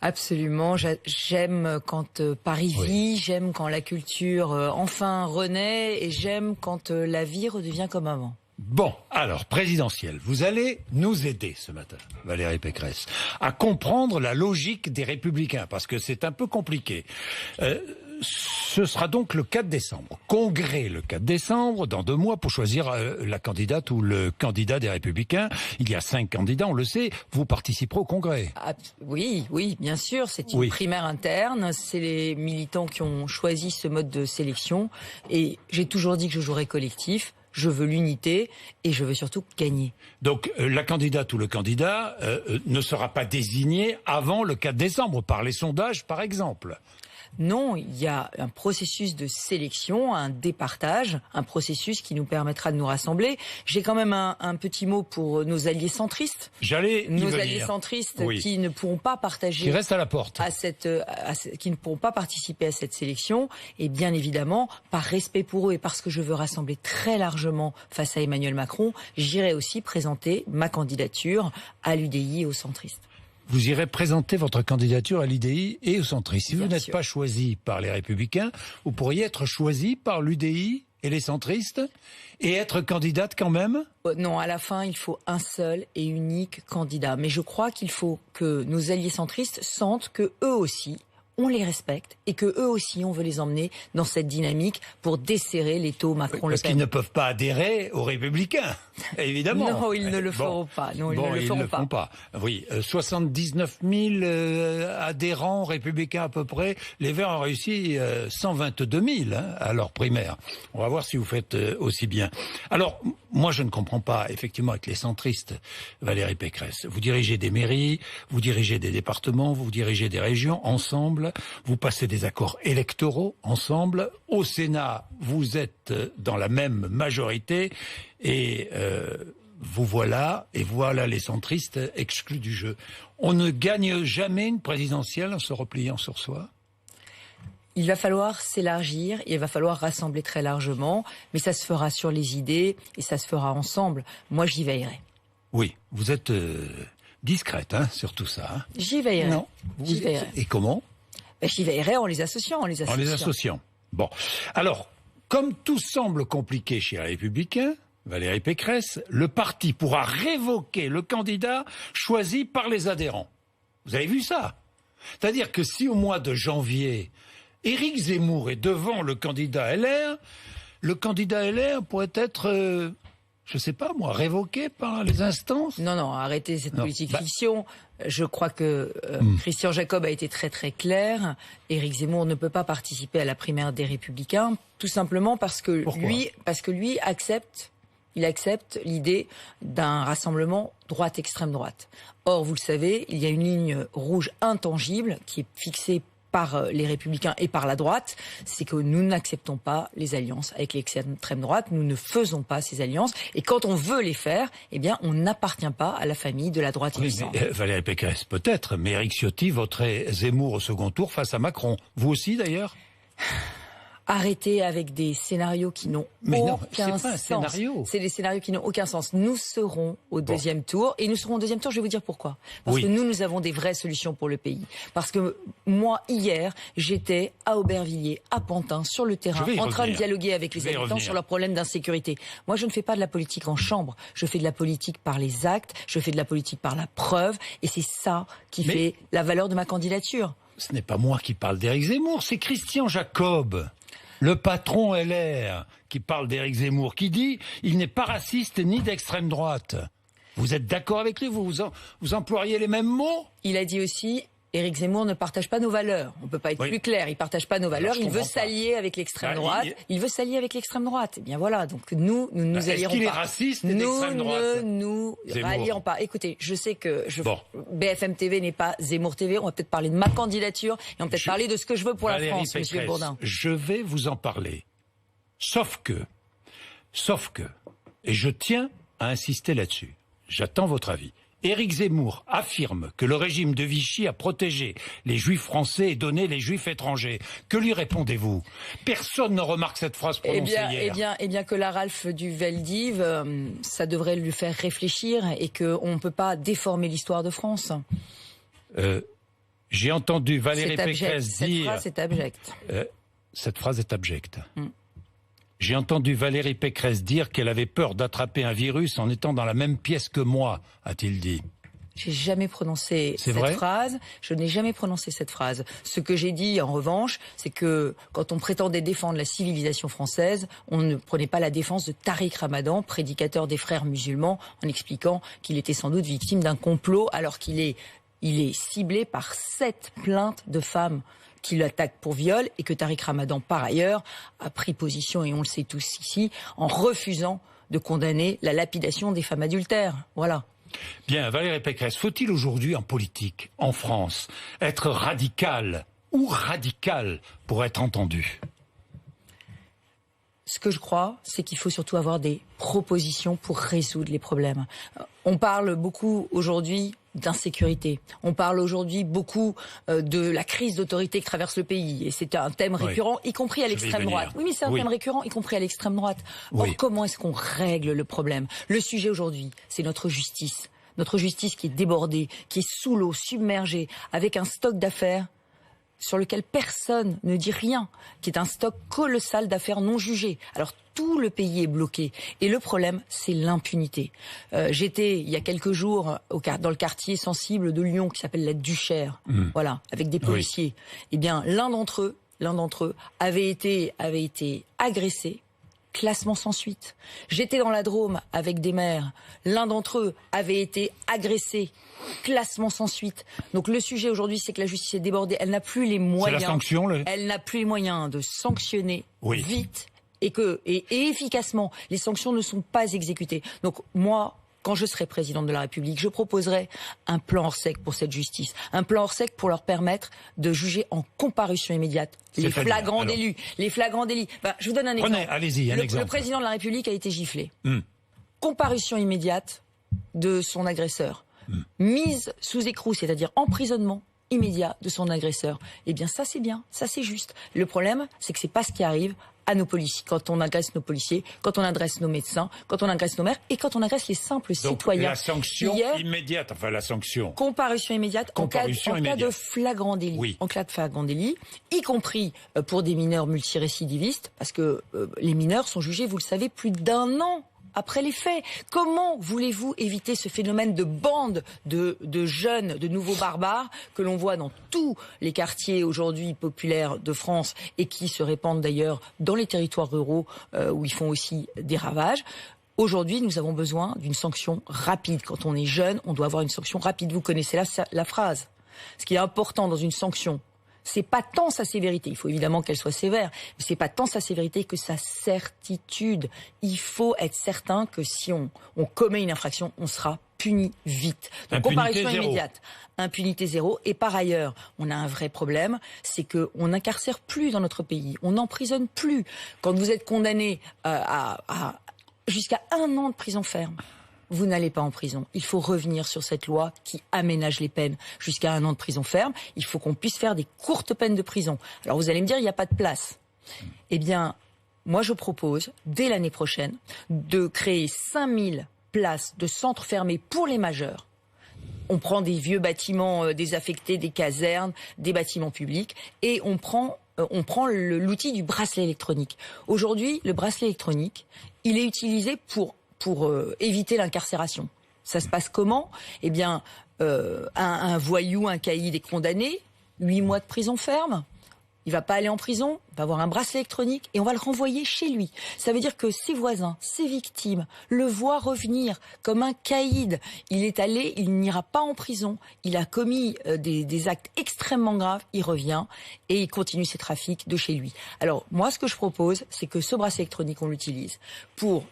Absolument, j'aime quand Paris vit, j'aime quand la culture enfin renaît et j'aime quand la vie redevient comme avant. Bon, alors, présidentielle, vous allez nous aider ce matin, Valérie Pécresse, à comprendre la logique des Républicains, parce que c'est un peu compliqué. Ce sera donc le 4 décembre. Congrès le 4 décembre, dans 2 mois, pour choisir la candidate ou le candidat des Républicains. Il y a 5 candidats, on le sait. Vous participerez au Congrès. Oui, bien sûr. C'est une primaire interne. C'est les militants qui ont choisi ce mode de sélection. Et j'ai toujours dit que je jouerais collectif. Je veux l'unité et je veux surtout gagner. Donc la candidate ou le candidat ne sera pas désigné avant le 4 décembre, par les sondages par exemple. Non, il y a un processus de sélection, un départage, un processus qui nous permettra de nous rassembler. J'ai quand même un petit mot pour nos alliés centristes. Nos alliés centristes qui ne pourront pas partager, qui restent à la porte, qui ne pourront pas participer à cette sélection. Et bien évidemment, par respect pour eux et parce que je veux rassembler très largement face à Emmanuel Macron, j'irai aussi présenter ma candidature à l'UDI et aux centristes. Vous irez présenter votre candidature à l'UDI et aux centristes. Si vous n'êtes pas choisi par les Républicains, vous pourriez être choisi par l'UDI et les centristes et être candidate quand même ? Non, à la fin, il faut un seul et unique candidat. Mais je crois qu'il faut que nos alliés centristes sentent que eux aussi, on les respecte et que eux aussi, on veut les emmener dans cette dynamique pour desserrer l'étau Macron-Le Pen. Parce qu'ils ne peuvent pas adhérer aux Républicains, évidemment. Non, ils ne le feront pas. Non, ils ne le feront pas. Oui, 79 000 adhérents républicains à peu près. Les Verts ont réussi 122 000 à leur primaire. On va voir si vous faites aussi bien. Alors, moi, je ne comprends pas, effectivement, avec les centristes, Valérie Pécresse. Vous dirigez des mairies, vous dirigez des départements, vous dirigez des régions ensemble. Vous passez des accords électoraux ensemble. Au Sénat, vous êtes dans la même majorité et vous voilà les centristes exclus du jeu. On ne gagne jamais une présidentielle en se repliant sur soi ? Il va falloir s'élargir, il va falloir rassembler très largement, mais ça se fera sur les idées et ça se fera ensemble. Moi, j'y veillerai. Oui, vous êtes discrète sur tout ça. Hein. J'y veillerai. Non. J'y veillerai. Et comment ? J'y veillerai en les associant, En les associant. Bon. Alors, comme tout semble compliqué chez les Républicains, Valérie Pécresse, le parti pourra révoquer le candidat choisi par les adhérents. Vous avez vu ça ? C'est-à-dire que si au mois de janvier, Éric Zemmour est devant le candidat LR pourrait être... je sais pas moi, révoqué par les instances ? Non, arrêtez cette politique fiction. Je crois que Christian Jacob a été très très clair. Éric Zemmour ne peut pas participer à la primaire des Républicains, tout simplement parce que lui accepte l'idée d'un rassemblement droite-extrême droite. Or, vous le savez, il y a une ligne rouge intangible qui est fixée par les Républicains et par la droite, c'est que nous n'acceptons pas les alliances avec l'extrême droite, nous ne faisons pas ces alliances, et quand on veut les faire, eh bien, on n'appartient pas à la famille de la droite et du centre. Valérie Pécresse, peut-être, mais Éric Ciotti voterait Zemmour au second tour face à Macron. Vous aussi, d'ailleurs ? Arrêtez avec des scénarios qui n'ont aucun sens. C'est des scénarios qui n'ont aucun sens. Nous serons au deuxième tour. Et nous serons au deuxième tour, je vais vous dire pourquoi. Parce que nous avons des vraies solutions pour le pays. Parce que moi, hier, j'étais à Aubervilliers, à Pantin, sur le terrain, en train de dialoguer avec les habitants sur leurs problèmes d'insécurité. Moi, je ne fais pas de la politique en chambre. Je fais de la politique par les actes. Je fais de la politique par la preuve. Et c'est ça qui fait la valeur de ma candidature. Ce n'est pas moi qui parle d'Éric Zemmour, c'est Christian Jacob, le patron LR, qui parle d'Éric Zemmour, qui dit « il n'est pas raciste ni d'extrême droite ». Vous êtes d'accord avec lui ? Vous employez les mêmes mots ? Il a dit aussi Éric Zemmour ne partage pas nos valeurs. On ne peut pas être plus clair. Il ne partage pas nos valeurs. Il veut s'allier avec l'extrême droite. Il veut s'allier avec l'extrême droite. Eh bien voilà. Donc nous nous allierons pas. Est-ce qu'il est raciste et d'extrême droite ? Nous ne nous rallions pas. Écoutez, je sais que BFM TV n'est pas Zemmour TV. On va peut-être parler de ma candidature et on va peut-être parler de ce que je veux pour la France, Monsieur Bourdin. Je vais vous en parler. Sauf que, et je tiens à insister là-dessus. J'attends votre avis. Éric Zemmour affirme que le régime de Vichy a protégé les juifs français et donné les juifs étrangers. Que lui répondez-vous ? Personne ne remarque cette phrase prononcée hier. Eh bien que la Ralph du Veldiv, ça devrait lui faire réfléchir et qu'on ne peut pas déformer l'histoire de France. J'ai entendu Valérie Pécresse dire... Cette phrase est abjecte. Cette phrase est abjecte. J'ai entendu Valérie Pécresse dire qu'elle avait peur d'attraper un virus en étant dans la même pièce que moi, a-t-il dit. J'ai jamais prononcé cette phrase. Je n'ai jamais prononcé cette phrase. Ce que j'ai dit, en revanche, c'est que quand on prétendait défendre la civilisation française, on ne prenait pas la défense de Tariq Ramadan, prédicateur des frères musulmans, en expliquant qu'il était sans doute victime d'un complot, alors qu'il est ciblé par 7 plaintes de femmes qui l'attaquent pour viol, et que Tariq Ramadan, par ailleurs, a pris position, et on le sait tous ici, en refusant de condamner la lapidation des femmes adultères. Voilà. Bien, Valérie Pécresse, faut-il aujourd'hui en politique, en France, être radical ou radical pour être entendu? Ce que je crois, c'est qu'il faut surtout avoir des propositions pour résoudre les problèmes. On parle beaucoup aujourd'hui d'insécurité. On parle aujourd'hui beaucoup de la crise d'autorité qui traverse le pays. Et c'est un thème récurrent, y compris à l'extrême droite. Oui, mais c'est un thème récurrent, y compris à l'extrême droite. Or, comment est-ce qu'on règle le problème? Le sujet aujourd'hui, c'est notre justice. Notre justice qui est débordée, qui est sous l'eau, submergée, avec un stock d'affaires sur lequel personne ne dit rien, qui est un stock colossal d'affaires non jugées. Alors tout le pays est bloqué. Et le problème, c'est l'impunité. J'étais, il y a quelques jours, dans le quartier sensible de Lyon, qui s'appelle la Duchère, voilà, avec des policiers. Eh bien, l'un d'entre eux avait été agressé, classement sans suite. J'étais dans la Drôme avec des maires. L'un d'entre eux avait été agressé, classement sans suite. Donc le sujet aujourd'hui, c'est que la justice est débordée. Elle n'a plus les moyens. C'est la sanction, Elle n'a plus les moyens de sanctionner vite et efficacement. Les sanctions ne sont pas exécutées. Donc moi, quand je serai présidente de la République, je proposerai un plan Orsec pour cette justice. Un plan Orsec pour leur permettre de juger en comparution immédiate les flagrants délits. Les flagrants délits. Je vous donne un exemple. Allez-y, un exemple. Le président de la République a été giflé. Comparution immédiate de son agresseur. Mise sous écrou, c'est-à-dire emprisonnement immédiat de son agresseur. Eh bien ça c'est bien, ça c'est juste. Le problème, c'est que c'est pas ce qui arrive à nos policiers, quand on agresse nos policiers, quand on agresse nos médecins, quand on agresse nos maires et quand on agresse les simples citoyens. La sanction immédiate, enfin la sanction. Comparution immédiate en cas de flagrant délit. Oui. En cas de flagrant délit, y compris pour des mineurs multirécidivistes, parce que les mineurs sont jugés, vous le savez, plus d'1 an après les faits. Comment voulez-vous éviter ce phénomène de bande de jeunes, de nouveaux barbares que l'on voit dans tous les quartiers aujourd'hui populaires de France et qui se répandent d'ailleurs dans les territoires ruraux où ils font aussi des ravages? Aujourd'hui, nous avons besoin d'une sanction rapide. Quand on est jeune, on doit avoir une sanction rapide. Vous connaissez la phrase. Ce qui est important dans une sanction, c'est pas tant sa sévérité, il faut évidemment qu'elle soit sévère, mais c'est pas tant sa sévérité que sa certitude. Il faut être certain que si on commet une infraction, on sera puni vite. Donc comparution immédiate, impunité zéro. Et par ailleurs, on a un vrai problème, c'est que on n'incarcère plus dans notre pays, on n'emprisonne plus. Quand vous êtes condamné à jusqu'à 1 an de prison ferme, vous n'allez pas en prison. Il faut revenir sur cette loi qui aménage les peines jusqu'à 1 an de prison ferme. Il faut qu'on puisse faire des courtes peines de prison. Alors vous allez me dire, il n'y a pas de place. Eh bien, moi je propose, dès l'année prochaine, de créer 5000 places de centres fermés pour les majeurs. On prend des vieux bâtiments désaffectés, des casernes, des bâtiments publics, et on prend l'outil du bracelet électronique. Aujourd'hui, le bracelet électronique, il est utilisé pour éviter l'incarcération. Ça se passe comment? Eh bien, un voyou, un caïd est condamné, 8 mois de prison ferme. Il va pas aller en prison, il va avoir un bracelet électronique et on va le renvoyer chez lui. Ça veut dire que ses voisins, ses victimes, le voient revenir comme un caïd. Il est allé, il n'ira pas en prison. Il a commis des actes extrêmement graves. Il revient et il continue ses trafics de chez lui. Alors, moi, ce que je propose, c'est que ce bracelet électronique, on l'utilise pour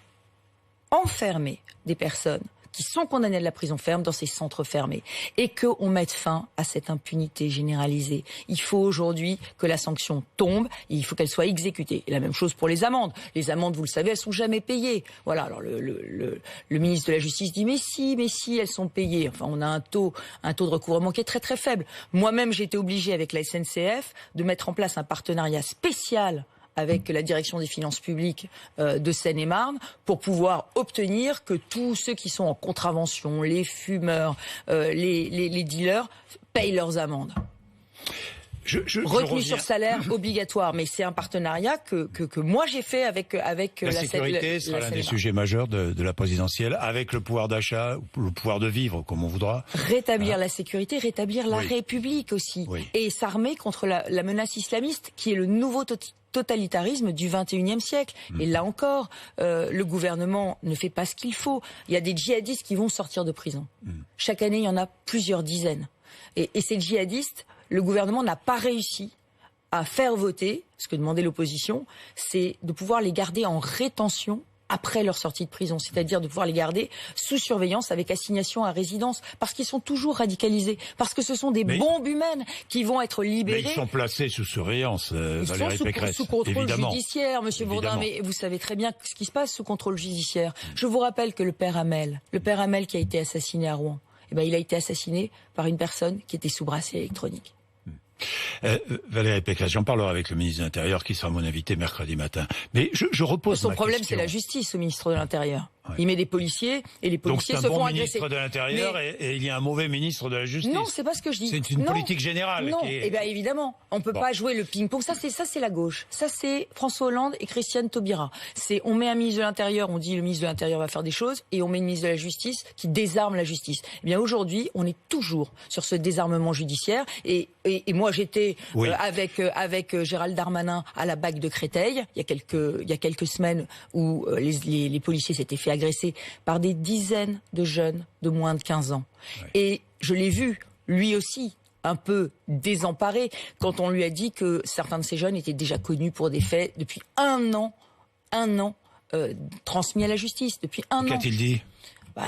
enfermer des personnes qui sont condamnées à de la prison ferme dans ces centres fermés et qu'on mette fin à cette impunité généralisée. Il faut aujourd'hui que la sanction tombe et il faut qu'elle soit exécutée. Et la même chose pour les amendes. Les amendes, vous le savez, elles sont jamais payées. Voilà. Alors le ministre de la Justice dit mais si, elles sont payées. Enfin, on a un taux de recouvrement qui est très très faible. Moi-même, j'ai été obligée avec la SNCF de mettre en place un partenariat spécial avec la direction des finances publiques de Seine-et-Marne pour pouvoir obtenir que tous ceux qui sont en contravention, les fumeurs, les dealers, payent leurs amendes. retenue sur salaire obligatoire. Mais c'est un partenariat que moi j'ai fait avec la sécurité sera l'un des sujets majeurs de la présidentielle, avec le pouvoir d'achat, le pouvoir de vivre, comme on voudra. Rétablir la sécurité, rétablir la République aussi. Oui. Et s'armer contre la menace islamiste, qui est le nouveau totalitarisme du 21e siècle. Et là encore, le gouvernement ne fait pas ce qu'il faut. Il y a des djihadistes qui vont sortir de prison. Chaque année, il y en a plusieurs dizaines. Et ces djihadistes, le gouvernement n'a pas réussi à faire voter, ce que demandait l'opposition, c'est de pouvoir les garder en rétention après leur sortie de prison, c'est-à-dire de pouvoir les garder sous surveillance avec assignation à résidence, parce qu'ils sont toujours radicalisés, parce que ce sont des bombes humaines qui vont être libérées. Mais ils sont placés sous surveillance, Valérie Pécresse. Sous contrôle judiciaire, Monsieur Bourdin, mais vous savez très bien ce qui se passe sous contrôle judiciaire. Je vous rappelle que le père Hamel qui a été assassiné à Rouen, il a été assassiné par une personne qui était sous bracelet électronique. Valérie Pécresse, j'en parlerai avec le ministre de l'Intérieur qui sera mon invité mercredi matin. Mais je repose son problème, c'est la justice au ministre de l'Intérieur. Ouais. Il met des policiers et les policiers se font agresser. Donc c'est un bon ministre de l'Intérieur et il y a un mauvais ministre de la Justice. Non, c'est pas ce que je dis. C'est une politique générale. Non, évidemment, on peut pas jouer le ping-pong. Ça c'est la gauche. Ça c'est François Hollande et Christiane Taubira. On met un ministre de l'Intérieur, on dit le ministre de l'Intérieur va faire des choses, et on met une ministre de la Justice qui désarme la justice. Eh bien aujourd'hui, on est toujours sur ce désarmement judiciaire. Et moi j'étais avec Gérald Darmanin à la BAC de Créteil il y a quelques semaines où les policiers s'étaient fait agresser par des dizaines de jeunes de moins de 15 ans. Ouais. Et je l'ai vu, lui aussi, un peu désemparé quand on lui a dit que certains de ces jeunes étaient déjà connus pour des faits depuis un an, transmis à la justice, depuis un an. Qu'a-t-il dit ?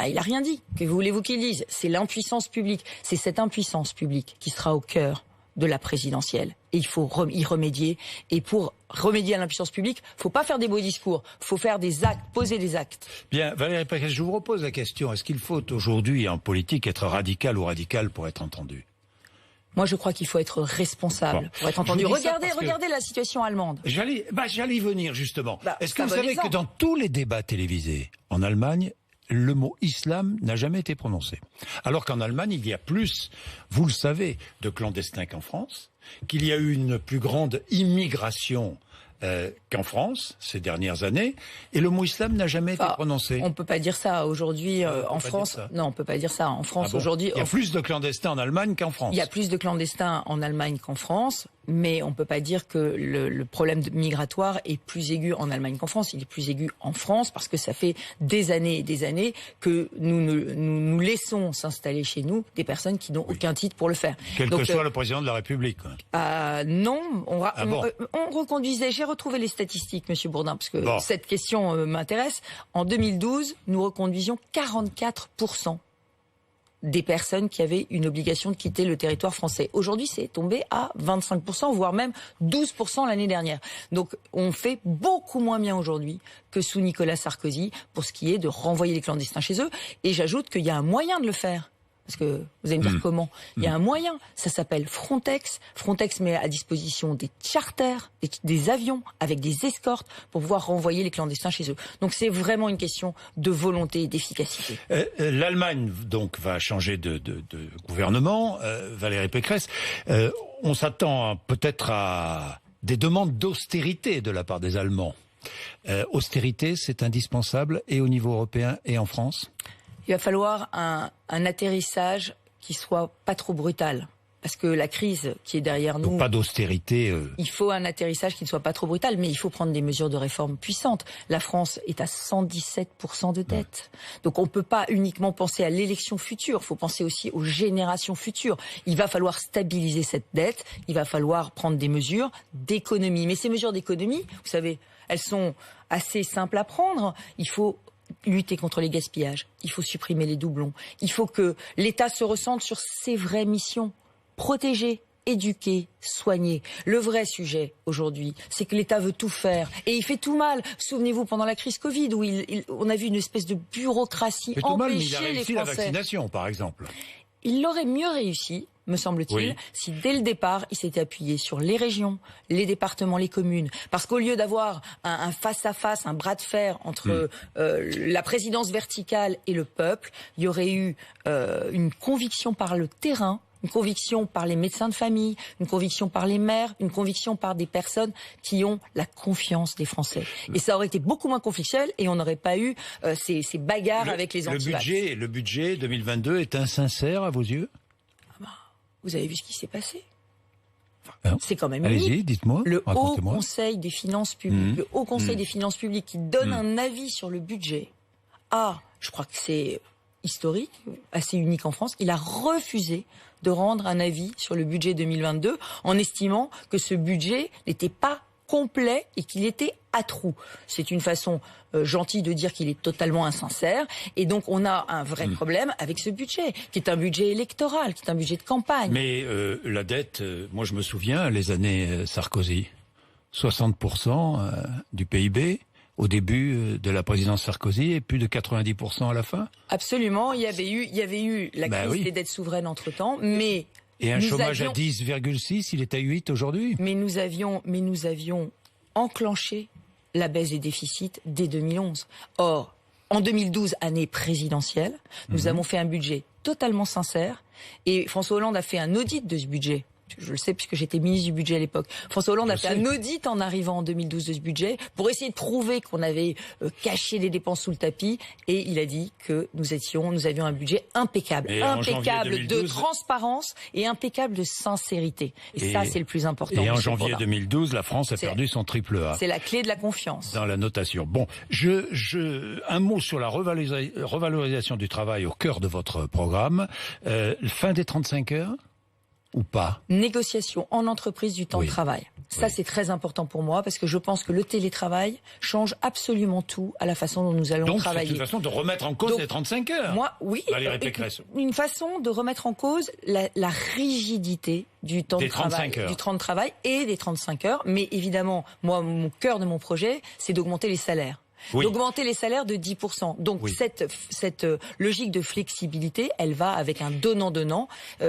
Il a rien dit. Que voulez-vous qu'il dise ? C'est l'impuissance publique. C'est cette impuissance publique qui sera au cœur de la présidentielle. Et il faut y remédier. Et pour remédier à l'impuissance publique, faut pas faire des beaux discours. Faut faire des actes, poser des actes. Bien, Valérie Pécresse, je vous repose la question. Est-ce qu'il faut aujourd'hui, en politique, être radical ou radical pour être entendu ? Moi, je crois qu'il faut être responsable pour être entendu. Regardez la situation allemande. J'allais y venir, justement. Est-ce que vous savez que dans tous les débats télévisés en Allemagne, le mot islam n'a jamais été prononcé. Alors qu'en Allemagne, il y a plus, vous le savez, de clandestins qu'en France, qu'il y a eu une plus grande immigration qu'en France ces dernières années, et le mot islam n'a jamais été prononcé. On peut pas dire ça aujourd'hui en France. Non, on peut pas dire ça en France aujourd'hui. Il y a plus de clandestins en Allemagne qu'en France. Il y a plus de clandestins en Allemagne qu'en France, mais on peut pas dire que le problème migratoire est plus aigu en Allemagne qu'en France. Il est plus aigu en France parce que ça fait des années et des années que nous laissons s'installer chez nous des personnes qui n'ont aucun titre pour le faire. Quel que soit le président de la République. Non, on reconduisait. J'ai retrouvé les statistiques, Monsieur Bourdin, parce que cette question m'intéresse. En 2012, nous reconduisions 44% des personnes qui avaient une obligation de quitter le territoire français. Aujourd'hui, c'est tombé à 25%, voire même 12% l'année dernière. Donc, on fait beaucoup moins bien aujourd'hui que sous Nicolas Sarkozy pour ce qui est de renvoyer les clandestins chez eux. Et j'ajoute qu'il y a un moyen de le faire. Parce que vous allez me dire comment. Il y a un moyen, ça s'appelle Frontex. Frontex met à disposition des charters, des avions avec des escortes pour pouvoir renvoyer les clandestins chez eux. Donc c'est vraiment une question de volonté et d'efficacité. L'Allemagne donc va changer de gouvernement, Valérie Pécresse. On s'attend peut-être à des demandes d'austérité de la part des Allemands. Austérité, c'est indispensable et au niveau européen et en France ? Il va falloir un atterrissage qui soit pas trop brutal. Parce que la crise qui est derrière nous... Donc pas d'austérité... Il faut un atterrissage qui ne soit pas trop brutal, mais il faut prendre des mesures de réforme puissantes. La France est à 117% de dette. Donc on ne peut pas uniquement penser à l'élection future, il faut penser aussi aux générations futures. Il va falloir stabiliser cette dette, il va falloir prendre des mesures d'économie. Mais ces mesures d'économie, vous savez, elles sont assez simples à prendre. Il faut lutter contre les gaspillages, il faut supprimer les doublons, il faut que l'État se recentre sur ses vraies missions, protéger, éduquer, soigner. Le vrai sujet aujourd'hui, c'est que l'État veut tout faire et il fait tout mal. Souvenez-vous pendant la crise Covid où on a vu une espèce de bureaucratie empêcher les Français. La vaccination, par exemple. Il l'aurait mieux réussi, me semble-t-il, si dès le départ, il s'était appuyé sur les régions, les départements, les communes. Parce qu'au lieu d'avoir un face-à-face, un bras de fer entre la présidence verticale et le peuple, il y aurait eu une conviction par le terrain, une conviction par les médecins de famille, une conviction par les maires, une conviction par des personnes qui ont la confiance des Français. Et ça aurait été beaucoup moins conflictuel et on n'aurait pas eu ces bagarres avec les anti-vax. Le budget 2022 est insincère à vos yeux? Vous avez vu ce qui s'est passé? C'est quand même unique. Allez-y, dites-moi. Le Haut Conseil des finances publiques, le Haut Conseil des finances publiques qui donne un avis sur le budget. Je crois que c'est historique, assez unique en France. Il a refusé de rendre un avis sur le budget 2022 en estimant que ce budget n'était pas complet et qu'il était à trous. C'est une façon gentille de dire qu'il est totalement insincère. Et donc on a un vrai problème avec ce budget, qui est un budget électoral, qui est un budget de campagne. Mais la dette, moi je me souviens, les années Sarkozy, 60% du PIB au début de la présidence Sarkozy et plus de 90% à la fin. Absolument, il y avait eu la crise des dettes souveraines entre-temps, mais... Et un chômage à 10,6, il est à 8 aujourd'hui. Mais nous avions enclenché la baisse des déficits dès 2011. Or, en 2012, année présidentielle, nous avons fait un budget totalement sincère et François Hollande a fait un audit de ce budget. Je le sais puisque j'étais ministre du budget à l'époque. François Hollande a fait un audit en arrivant en 2012 de ce budget pour essayer de prouver qu'on avait caché les dépenses sous le tapis et il a dit que nous avions un budget impeccable. Impeccable de transparence et impeccable de sincérité. Et ça, c'est le plus important. Et en janvier 2012, la France a perdu son triple A. C'est la clé de la confiance. Dans la notation. Bon, un mot sur la revalorisation du travail au cœur de votre programme. Fin des 35 heures ou pas? Négociation en entreprise du temps de travail. Ça, c'est très important pour moi parce que je pense que le télétravail change absolument tout à la façon dont nous allons travailler. Donc, c'est une façon de remettre en cause les 35 heures. Valérie Pécresse. Une façon de remettre en cause la rigidité du temps de travail et des 35 heures. Mais évidemment, moi, mon cœur de mon projet, c'est d'augmenter les salaires. D'augmenter les salaires de 10%. Donc cette logique de flexibilité, elle va avec un donnant-donnant.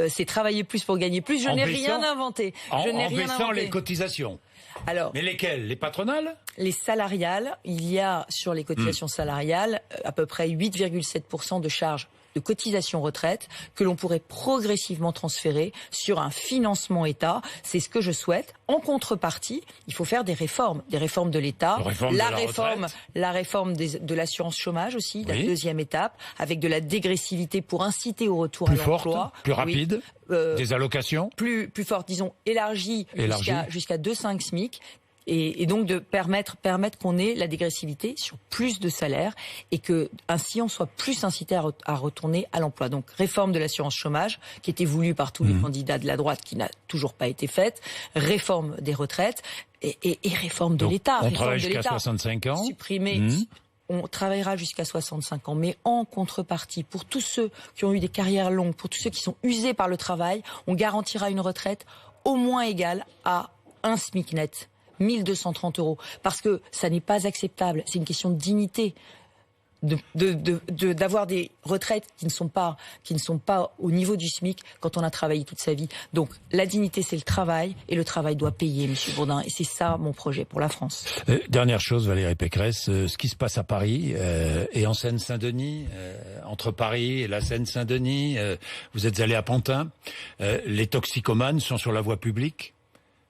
C'est travailler plus pour gagner plus. Je n'ai rien inventé. En baissant les cotisations. Alors, mais lesquelles? Les patronales? Les salariales. Il y a sur les cotisations salariales à peu près 8,7% de charges de cotisation retraite que l'on pourrait progressivement transférer sur un financement État. C'est ce que je souhaite. En contrepartie, il faut faire des réformes de l'État. La réforme de l'assurance chômage aussi, la deuxième étape, avec de la dégressivité pour inciter au retour à l'emploi. Plus rapide, des allocations plus forte, disons, élargie. Jusqu'à 2,5 SMIC. Et donc de permettre qu'on ait la dégressivité sur plus de salaires et que ainsi on soit plus incité à retourner à l'emploi. Donc réforme de l'assurance chômage qui était voulue par tous les candidats de la droite qui n'a toujours pas été faite, réforme des retraites et réforme de l'État. On travaille jusqu'à 65 ans. On travaillera jusqu'à 65 ans, mais en contrepartie, pour tous ceux qui ont eu des carrières longues, pour tous ceux qui sont usés par le travail, on garantira une retraite au moins égale à un SMIC net. 1230 €. Parce que ça n'est pas acceptable. C'est une question de dignité. D'avoir des retraites qui ne sont pas au niveau du SMIC quand on a travaillé toute sa vie. Donc la dignité, c'est le travail et le travail doit payer, Monsieur Bourdin. Et c'est ça mon projet pour la France. Dernière chose, Valérie Pécresse, ce qui se passe à Paris et en Seine-Saint-Denis, entre Paris et la Seine-Saint-Denis, vous êtes allé à Pantin, les toxicomanes sont sur la voie publique.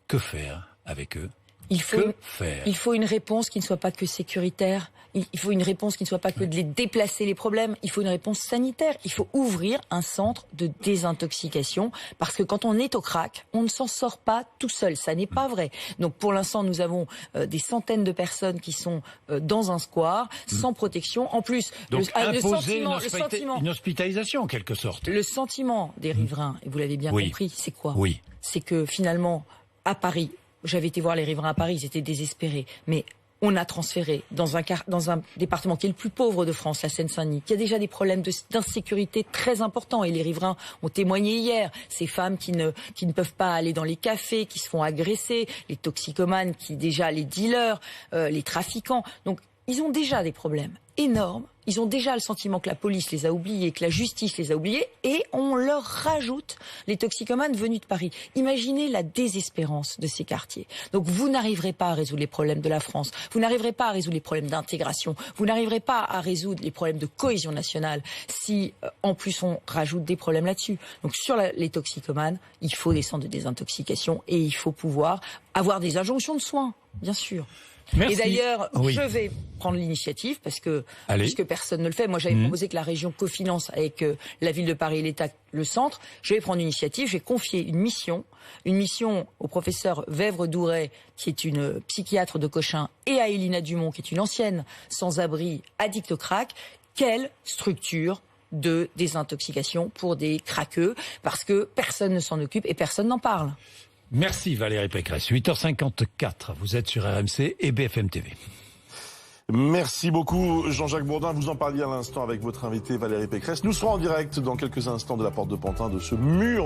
Que faire avec eux? Il faut une réponse qui ne soit pas que sécuritaire. Il faut une réponse qui ne soit pas que de les déplacer les problèmes. Il faut une réponse sanitaire. Il faut ouvrir un centre de désintoxication parce que quand on est au crack, on ne s'en sort pas tout seul. Ça n'est pas vrai. Donc pour l'instant, nous avons des centaines de personnes qui sont dans un square sans protection. En plus, une hospitalisation en quelque sorte. Le sentiment des riverains, et vous l'avez bien compris, c'est quoi? C'est que finalement, à Paris, j'avais été voir les riverains à Paris, ils étaient désespérés. Mais on a transféré dans un département qui est le plus pauvre de France, la Seine-Saint-Denis, qui a déjà des problèmes d'insécurité très importants. Et les riverains ont témoigné hier. Ces femmes qui ne peuvent pas aller dans les cafés, qui se font agresser, les toxicomanes, les dealers, les trafiquants. Donc ils ont déjà des problèmes énormes. Ils ont déjà le sentiment que la police les a oubliés, que la justice les a oubliés, et on leur rajoute les toxicomanes venus de Paris. Imaginez la désespérance de ces quartiers. Donc vous n'arriverez pas à résoudre les problèmes de la France, vous n'arriverez pas à résoudre les problèmes d'intégration, vous n'arriverez pas à résoudre les problèmes de cohésion nationale si en plus on rajoute des problèmes là-dessus. Donc sur les toxicomanes, il faut des centres de désintoxication et il faut pouvoir avoir des injonctions de soins, bien sûr. Merci. Et d'ailleurs, je vais prendre l'initiative puisque personne ne le fait. Moi, j'avais proposé que la région cofinance avec la ville de Paris et l'État, le centre. Je vais prendre l'initiative. J'ai confié une mission au professeur Vèvre-Douret, qui est une psychiatre de Cochin, et à Elina Dumont, qui est une ancienne sans-abri addict au crack. Quelle structure de désintoxication pour des craqueux, parce que personne ne s'en occupe et personne n'en parle. Merci Valérie Pécresse. 8h54, vous êtes sur RMC et BFM TV. Merci beaucoup Jean-Jacques Bourdin. Vous en parliez à l'instant avec votre invité Valérie Pécresse. Nous serons en direct dans quelques instants de la Porte de Pantin, de ce mur